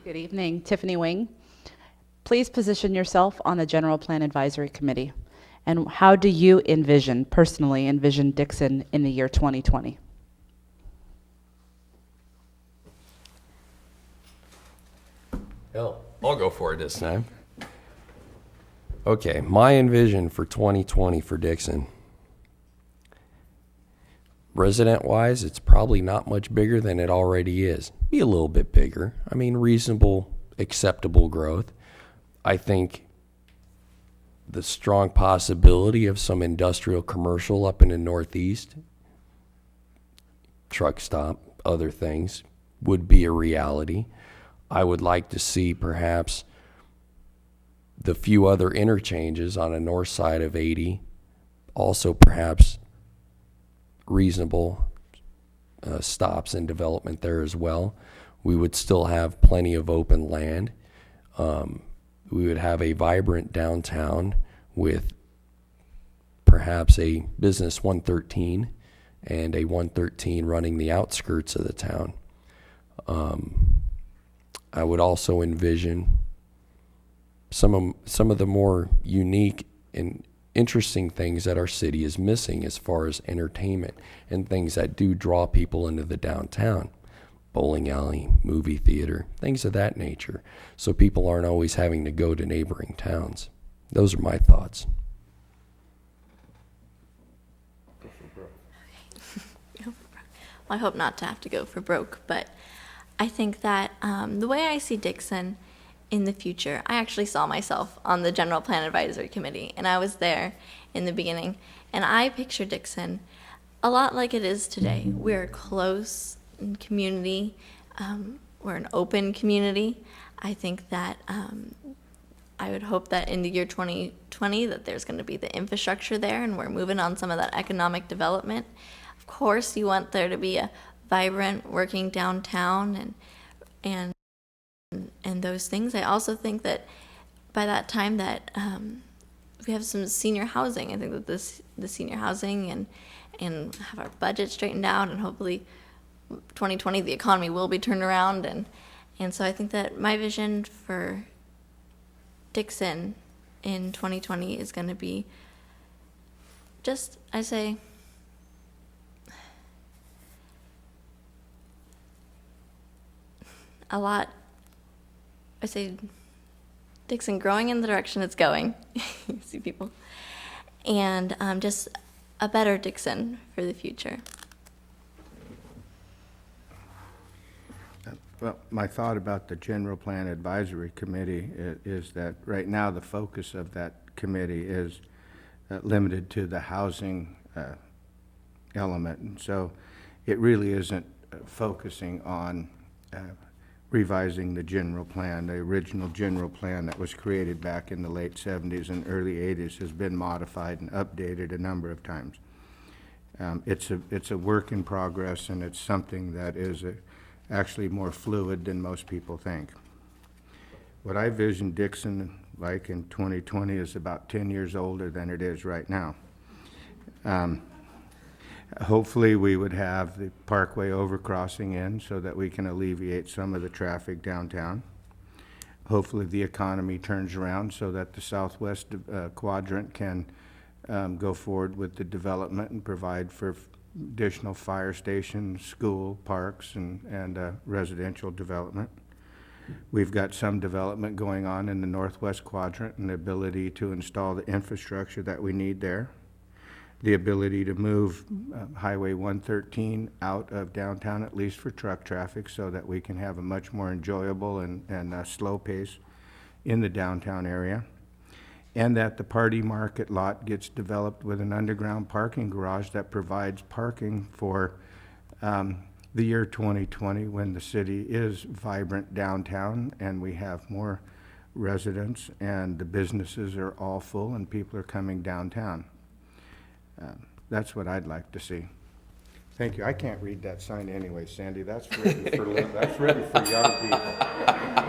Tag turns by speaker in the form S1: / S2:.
S1: Good evening, Tiffany Wing. Please position yourself on the General Plan Advisory Committee. And how do you personally envision Dixon in the year 2020?
S2: Hell, I'll go for it this time. Okay, my envision for 2020 for Dixon. Resident-wise, it's probably not much bigger than it already is. Be a little bit bigger. I mean, reasonable, acceptable growth. I think the strong possibility of some industrial commercial up in the Northeast, truck stop, other things, would be a reality. I would like to see perhaps the few other interchanges on the north side of 80, also perhaps reasonable stops and development there as well. We would still have plenty of open land. We would have a vibrant downtown with perhaps a business 113 and a 113 running the outskirts of the town. I would also envision some of the more unique and interesting things that our city is missing as far as entertainment and things that do draw people into the downtown. Bowling alley, movie theater, things of that nature. So people aren't always having to go to neighboring towns. Those are my thoughts.
S3: I hope not to have to go for broke, but I think that the way I see Dixon in the future, I actually saw myself on the General Plan Advisory Committee, and I was there in the beginning, and I picture Dixon a lot like it is today. We're close in community. We're an open community. I think that I would hope that in the year 2020 that there's going to be the infrastructure there, and we're moving on some of that economic development. Of course, you want there to be a vibrant working downtown and those things. I also think that by that time that we have some senior housing. I think that the senior housing and have our budget straightened out, and hopefully 2020 the economy will be turned around, and so I think that my vision for Dixon in 2020 is going to be just, I say, a lot. I say Dixon growing in the direction it's going. You see people, and just a better Dixon for the future.
S4: Well, my thought about the General Plan Advisory Committee is that right now the focus of that committee is limited to the housing element. And so it really isn't focusing on revising the general plan. The original general plan that was created back in the late 70s and early 80s has been modified and updated a number of times. It's a work in progress, and it's something that is actually more fluid than most people think. What I vision Dixon like in 2020 is about 10 years older than it is right now. Hopefully we would have the Parkway overcrossing in so that we can alleviate some of the traffic downtown. Hopefully the economy turns around so that the southwest quadrant can go forward with the development and provide for additional fire stations, school, parks, and residential development. We've got some development going on in the northwest quadrant and the ability to install the infrastructure that we need there. The ability to move Highway 113 out of downtown, at least for truck traffic, so that we can have a much more enjoyable and slow pace in the downtown area. And that the Party Market lot gets developed with an underground parking garage that provides parking for the year 2020, when the city is vibrant downtown and we have more residents and the businesses are all full and people are coming downtown. That's what I'd like to see. Thank you. I can't read that sign anyway, Sandy. That's written for young people.